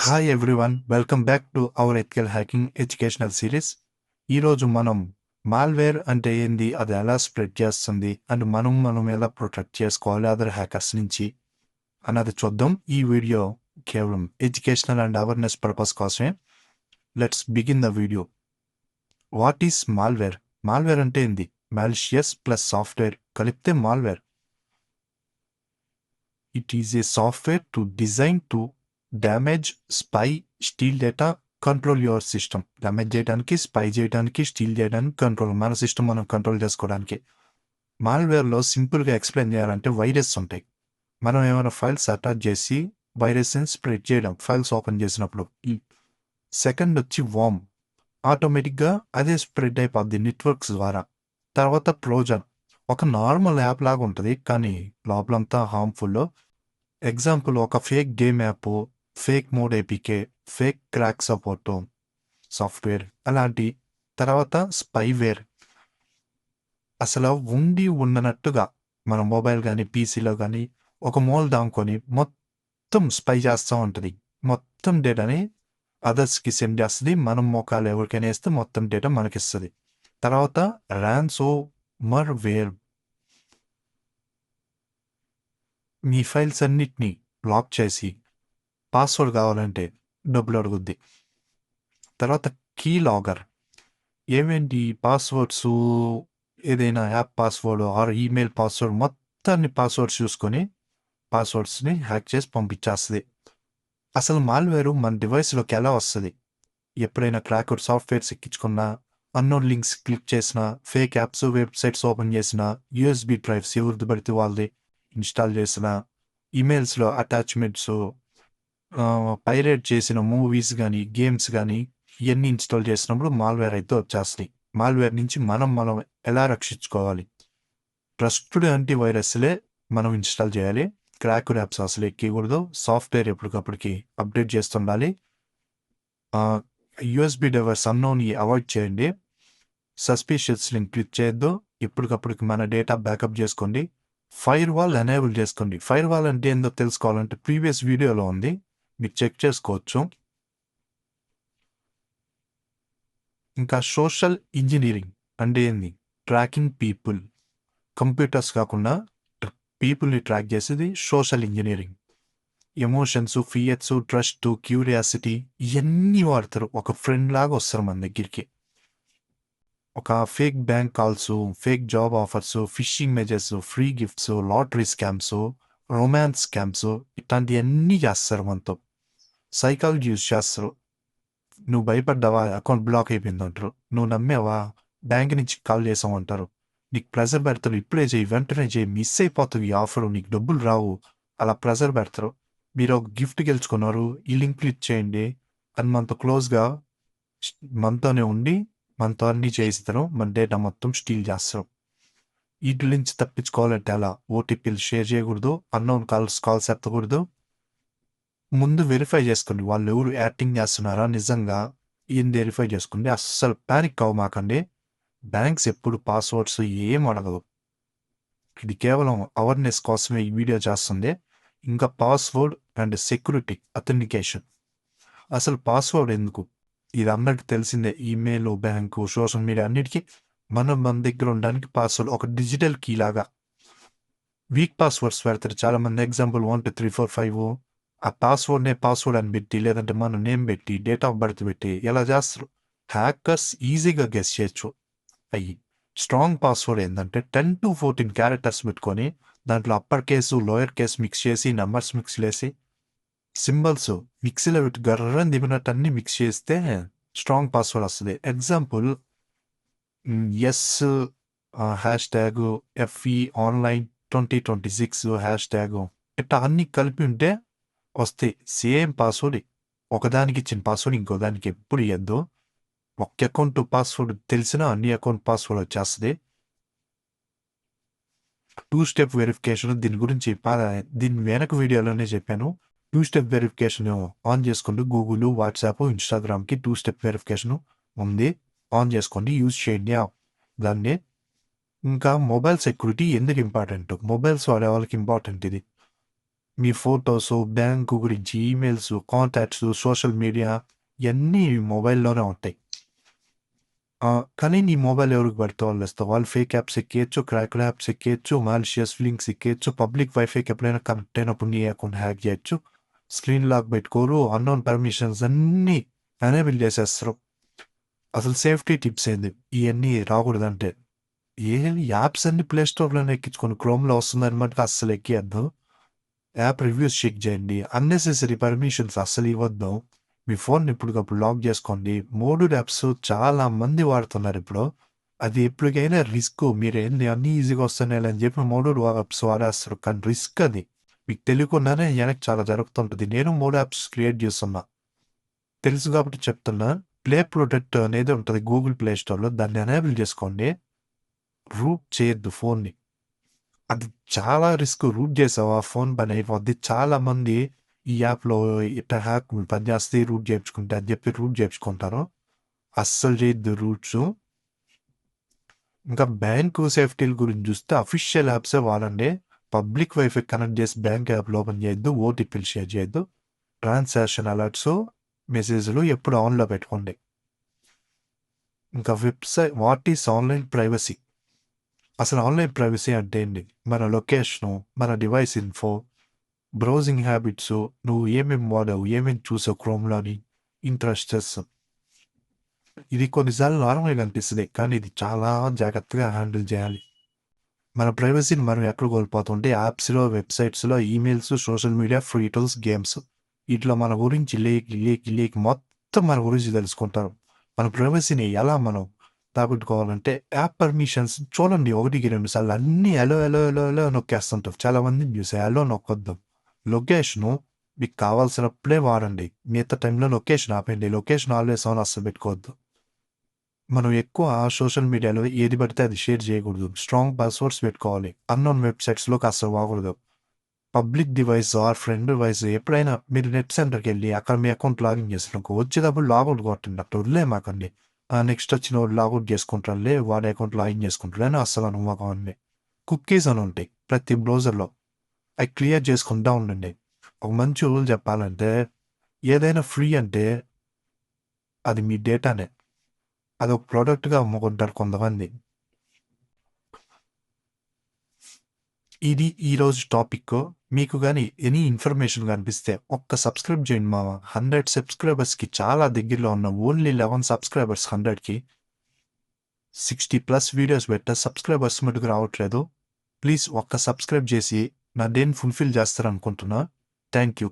Hi everyone, welcome back to our ethical hacking educational series. ఈరోజు మనం malware అంటే ఏంది, అది ఎలా స్ప్రెడ్ చేస్తుంది అండ్ మనం ఎలా ప్రొటెక్ట్ చేసుకోవాలి అదర్ హ్యాకర్స్ నుంచి అన్నది చూద్దాం. ఈ వీడియో కేవలం ఎడ్యుకేషనల్ అండ్ అవేర్నెస్ పర్పస్ కోసమే. Let's begin the video. What is malware? Malware అంటే ఏంది? మాలిషియస్ ప్లస్ సాఫ్ట్వేర్ కలిపితే malware. It is a software to design to damage, spy, steel data, control your system. Damage చేయడానికి, spy చేయడానికి, steel చేయడానికి, control, మన system మనం control చేసుకోవడానికి. మాల్వేర్లో సింపుల్గా ఎక్స్ప్లెయిన్ చేయాలంటే వైరస్ ఉంటాయి. మనం ఏమైనా ఫైల్స్ అటాచ్ చేసి వైరస్ని స్ప్రెడ్ చేయడం, ఫైల్స్ ఓపెన్ చేసినప్పుడు. సెకండ్ వచ్చి వామ్, ఆటోమేటిక్గా అదే స్ప్రెడ్ అయిపోద్ది నెట్వర్క్స్ ద్వారా. తర్వాత ట్రోజన్, ఒక నార్మల్ యాప్ లాగా ఉంటుంది కానీ లోపలంతా హార్మ్ఫుల్. ఎగ్జాంపుల్, ఒక fake game app, fake mode APK, fake crack support software అలాంటి. తర్వాత స్పైవేర్, అసలు ఉండి ఉండనట్టుగా మన మొబైల్ కానీ పీసీలో కానీ ఒక మూల దాముకొని మొత్తం స్పై చేస్తూ ఉంటుంది. మొత్తం డేటాని అదర్స్కి సెండ్ చేస్తుంది. మనం మోకాలు ఎవరికైనా వేస్తే మొత్తం డేటా మనకిస్తుంది. తర్వాత ర్యాన్సోమర్వేర్, మీ ఫైల్స్ అన్నిటినీ లాక్ చేసి పాస్వర్డ్ కావాలంటే డబ్బులు అడుగుద్ది. తర్వాత కీ లాగర్, ఏమేంటి పాస్వర్డ్స్, ఏదైనా app password are email password, మొత్తాన్ని పాస్వర్డ్స్ చూసుకొని పాస్వర్డ్స్ని హ్యాక్ చేసి పంపించేస్తుంది. అసలు మాల్వేరు మన డివైస్లోకి ఎలా వస్తుంది? ఎప్పుడైనా క్రాకర్ సాఫ్ట్వేర్స్ ఎక్కించుకున్నా, అన్నోన్ లింక్స్ క్లిక్ చేసినా, ఫేక్ యాప్స్, వెబ్సైట్స్ ఓపెన్ చేసినా, యూఎస్బి డ్రైవ్స్ ఎవరిది పడితే వాళ్ళది ఇన్స్టాల్ చేసిన, ఈమెయిల్స్లో అటాచ్మెంట్స్, పైరేట్ చేసిన మూవీస్ కానీ గేమ్స్ కానీ ఇవన్నీ ఇన్స్టాల్ చేసినప్పుడు మాల్వేర్ అయితే వచ్చేస్తాయి. మాల్వేర్ నుంచి మనం ఎలా రక్షించుకోవాలి? ట్రస్టెడ్ యాంటీవైరస్లే మనం ఇన్స్టాల్ చేయాలి. క్రాకర్ యాప్స్ అసలు ఎక్కకూడదు. సాఫ్ట్వేర్ ఎప్పటికప్పటికి అప్డేట్ చేస్తుండాలి. యూఎస్బి డివైస్ అన్నోని అవాయిడ్ చేయండి. సస్పీషియస్ లింక్ క్లిక్ చేయొద్దు. ఎప్పటికప్పటికి మన డేటా బ్యాకప్ చేసుకోండి. ఫైర్ వాల్ ఎనేబుల్ చేసుకోండి. ఫైర్ వాల్ అంటే ఏందో తెలుసుకోవాలంటే ప్రీవియస్ వీడియోలో ఉంది, మీరు చెక్ చేసుకోవచ్చు. ఇంకా సోషల్ ఇంజనీరింగ్ అంటే ఏంది? ట్రాకింగ్ పీపుల్, కంప్యూటర్స్ కాకుండా పీపుల్ని ట్రాక్ చేసేది social engineering. Emotions, fears, trust, curiosity ఇవన్నీ వాడతారు. ఒక ఫ్రెండ్ లాగా వస్తారు మన దగ్గరికి. ఒక fake bank calls, fake job offers, fishing messages, free gifts, lottery scams, romance scams ఇట్లాంటివన్నీ చేస్తారు మనతో. సైకాలజీ యూజ్ చేస్తారు. నువ్వు భయపడ్డావా, అకౌంట్ బ్లాక్ అయిపోయింది అంటారు. నువ్వు నమ్మేవా, బ్యాంక్ నుంచి కాల్ చేసామంటారు. నీకు ప్రెజర్ పెడతారు, ఇప్పుడే చేయి, వెంటనే చేయి, మిస్ అయిపోతుంది ఈ ఆఫర్, నీకు డబ్బులు రావు, అలా ప్రెజర్ పెడతారు. మీరు ఒక గిఫ్ట్ గెలుచుకున్నారు, ఈ లింక్ క్లిక్ చేయండి అని మనతో క్లోజ్గా మనతోనే ఉండి మనతో అన్నీ చేయిస్తారు. మన డేటా మొత్తం స్టీల్ చేస్తారు. వీటి నుంచి తప్పించుకోవాలంటే అలా ఓటీపీలు షేర్ చేయకూడదు, అన్నోన్ కాల్స్ ఎత్తకూడదు. ముందు వెరిఫై చేసుకోండి వాళ్ళు ఎవరు యాక్టింగ్ చేస్తున్నారా నిజంగా, ఈయన వెరిఫై చేసుకోండి. అస్సలు ప్యానిక్ అవ్వమాకండి. బ్యాంక్స్ ఎప్పుడు పాస్వర్డ్స్ ఏం అడగదు. ఇది కేవలం అవేర్నెస్ కోసమే ఈ వీడియో చేస్తుంది. ఇంకా పాస్వర్డ్ అండ్ సెక్యూరిటీ అథెంటికేషన్. అసలు పాస్వర్డ్ ఎందుకు? ఇది అందరికి తెలిసిందే. ఈమెయిల్, బ్యాంకు, సోషల్ మీడియా అన్నిటికీ మన దగ్గర ఉండడానికి పాస్వర్డ్ ఒక డిజిటల్ కీ లాగా. వీక్ పాస్వర్డ్స్ పెడతారు చాలా మంది. ఎగ్జాంపుల్ 1 2 3 4 5. ఆ పాస్వర్డ్నే పాస్వర్డ్ అని పెట్టి, లేదంటే మన నేమ్ పెట్టి, డేట్ ఆఫ్ బర్త్ పెట్టి ఎలా చేస్తారు. హ్యాకర్స్ ఈజీగా గెస్ చేయొచ్చు. అయ్యి స్ట్రాంగ్ పాస్వర్డ్ ఏంటంటే 10 to 14 క్యారెక్టర్స్ పెట్టుకొని దాంట్లో upper case, lower case mix చేసి, నెంబర్స్ మిక్స్ చేసి, సింబల్స్ మిక్సీలో పెట్టి గర్రని దిగినట్టు అన్ని మిక్స్ చేస్తే స్ట్రాంగ్ పాస్వర్డ్ వస్తుంది. Example S hash tag F E online 2026 hash tag ఇట్లా అన్ని కలిపి ఉంటే వస్తాయి సేమ్ పాస్వర్డ్. ఒకదానికి ఇచ్చిన పాస్వర్డ్ ఇంకో దానికి ఎప్పుడు ఇవ్వద్దు. ఒక్క అకౌంట్ పాస్వర్డ్ తెలిసినా అన్ని అకౌంట్ పాస్వర్డ్ వచ్చేస్తుంది. 2-step వెరిఫికేషన్ దీని గురించి దీని వెనక వీడియోలోనే చెప్పాను. 2-step వెరిఫికేషన్ ఆన్ చేసుకోండి. గూగుల్, వాట్సాప్, ఇన్స్టాగ్రామ్కి 2-step వెరిఫికేషన్ ఉంది, ఆన్ చేసుకోండి, యూజ్ చేయండి దాన్ని. ఇంకా మొబైల్ సెక్యూరిటీ ఎందుకు ఇంపార్టెంట్? మొబైల్స్ వాడే వాళ్ళకి ఇంపార్టెంట్ ఇది. మీ ఫోటోస్, బ్యాంకు గురించి, ఈమెయిల్స్, కాంటాక్ట్స్, సోషల్ మీడియా ఇయన్నీ మొబైల్‌లోనే ఉంటాయి. కానీ నీ మొబైల్ ఎవరికి పడితే వాళ్ళు ఇస్తావు. వాళ్ళు ఫేక్ యాప్స్ ఎక్కేయొచ్చు, క్రాక్డ్ యాప్స్ ఎక్కేయొచ్చు, మాలిషియస్ లింక్స్ ఎక్కేయొచ్చు, పబ్లిక్ వైఫైకి ఎప్పుడైనా కనెక్ట్ అయినప్పుడు నీ అకౌంట్ హ్యాక్ చేయొచ్చు, స్క్రీన్ లాక్ పెట్టుకోరు, అన్నోన్ పర్మిషన్స్ అన్నీ ఎనేబుల్ చేసేస్తారు. అసలు సేఫ్టీ టిప్స్ ఏంది ఇవన్నీ రాకూడదంటే? యాప్స్ అన్ని ప్లే స్టోర్‌లోనే ఎక్కించుకోండి. క్రోమ్‌లో వస్తుందని మటుకు అస్సలు ఎక్కియొద్దు. యాప్ రివ్యూస్ చెక్ చేయండి. అన్నెసెసరీ పర్మిషన్స్ అస్సలు ఇవ్వద్దు. మీ ఫోన్‌ని ఎప్పటికప్పుడు లాక్ చేసుకోండి. మోడెడ్ యాప్స్ చాలా మంది వాడుతున్నారు ఇప్పుడు. అది ఎప్పటికైనా రిస్క్. మీరేంది అన్నీ ఈజీగా వస్తున్నాయిలే అని చెప్పి మోడెడ్ యాప్స్ వాడేస్తారు. కానీ రిస్క్ అది. మీకు తెలియకుండానే వెనక్కి చాలా జరుగుతుంటది. నేను 3 యాప్స్ క్రియేట్ చేస్తున్నా. తెలుసు కాబట్టి చెప్తున్నా. ప్లే ప్రొటెక్ట్ అనేది ఉంటది గూగుల్ ప్లే స్టోర్‌లో. దాన్ని ఎనేబుల్ చేసుకోండి. రూట్ చేయొద్దు ఫోన్‌ని. అది చాలా రిస్క్. రూట్ చేసావా ఫోన్ పని అయిపోద్ది. చాలా మంది ఈ యాప్‌లో ఇట్టా హ్యాక్ పనిచేస్తాయి రూట్ చేపించుకుంటే అని చెప్పి రూట్ చేపించుకుంటారు. అస్సలు చేయొద్దు రూట్సు. ఇంకా బ్యాంకు సేఫ్టీల గురించి చూస్తే అఫీషియల్ యాప్సే వాడండి. పబ్లిక్ వైఫై కనెక్ట్ చేసి బ్యాంక్ యాప్‌లు ఓపెన్ చేయొద్దు. ఓటీపీలు షేర్ చేయొద్దు. ట్రాన్సాక్షన్ అలర్ట్స్, మెసేజ్‌లు ఎప్పుడు ఆన్‌లో పెట్టుకోండి. ఇంకా వాట్ ఈస్ ఆన్‌లైన్ ప్రైవసీ? అసలు ఆన్‌లైన్ ప్రైవసీ అంటే ఏంటి? మన లొకేషను, మన డివైస్ ఇన్ఫో, బ్రౌజింగ్ హ్యాబిట్స్, నువ్వు ఏమేమి వాడావు, ఏమేమి చూసావు క్రోమ్‌లోని, ఇంట్రెస్ట్స్. ఇది కొన్నిసార్లు నార్మల్‌గా అనిపిస్తది. కానీ ఇది చాలా జాగ్రత్తగా హ్యాండిల్ చేయాలి. మన ప్రైవసీని మనం ఎక్కడ కోల్పోతుంటే యాప్స్‌లో, వెబ్‌సైట్స్‌లో, emails, social media, free tools, games. వీటిలో మన గురించి లీక్ మొత్తం మన గురించి తెలుసుకుంటారు. మన ప్రైవసీని ఎలా మనం దాబెట్టుకోవాలంటే యాప్ పర్మిషన్స్ చూడండి 1కి 2 సార్లు అన్నీ ఎలో నొక్కేస్తుంటారు. చాలా మందిని చూసా ఎలో నొక్కొద్దు. లొకేషను మీకు కావాల్సినప్పుడే వాడండి. మిగతా టైంలో లొకేషన్ ఆపేయండి. లొకేషన్ ఆల్వేస్ ఆన్ అస్సలు పెట్టుకోవద్దు. మనం ఎక్కువ సోషల్ మీడియాలో ఏది పడితే అది షేర్ చేయకూడదు. స్ట్రాంగ్ పాస్వర్డ్స్ పెట్టుకోవాలి. అన్నోన్ వెబ్‌సైట్స్‌లోకి అస్సలు పోకూడదు. Public device or friend device ఎప్పుడైనా మీరు నెట్ సెంటర్‌కి వెళ్ళి అక్కడ మీ అకౌంట్ లాగిన్ చేసినాక వచ్చేటప్పుడు లాగౌట్ కొట్టండి. అట్లా వదిలేయమాకండి. నెక్స్ట్ వచ్చినోడు లాగౌట్ చేసుకుంటాడులే వాడి అకౌంట్ లాగిన్ చేసుకుంటాడు అని అస్సలు నమ్మకండి. కుకీస్ అని ఉంటాయి ప్రతి బ్రౌజర్‌లో. అవి క్లియర్ చేసుకుంటా ఉండండి. ఒక మంచి రూల్ చెప్పాలంటే ఏదైనా ఫ్రీ అంటే అది మీ డేటానే. అదొక ప్రొడక్ట్‌గా అమ్ముకుంటారు కొంతమంది. ఇది ఈరోజు టాపిక్. మీకు గాని ఎనీ ఇన్ఫర్మేషన్ కనిపిస్తే ఒక్క సబ్స్క్రైబ్ చేయండి మామ. 100 సబ్స్క్రైబర్స్‌కి చాలా దగ్గరలో ఉన్నాం. ఓన్లీ 11 సబ్స్క్రైబర్స్ 100కి. 60+ వీడియోస్ పెట్టా. సబ్స్క్రైబర్స్ మటుకు రావట్లేదు. ప్లీజ్ ఒక్క సబ్స్క్రైబ్ చేసి నా డేని ఫుల్‌ఫిల్ చేస్తారనుకుంటున్నా. Thank you.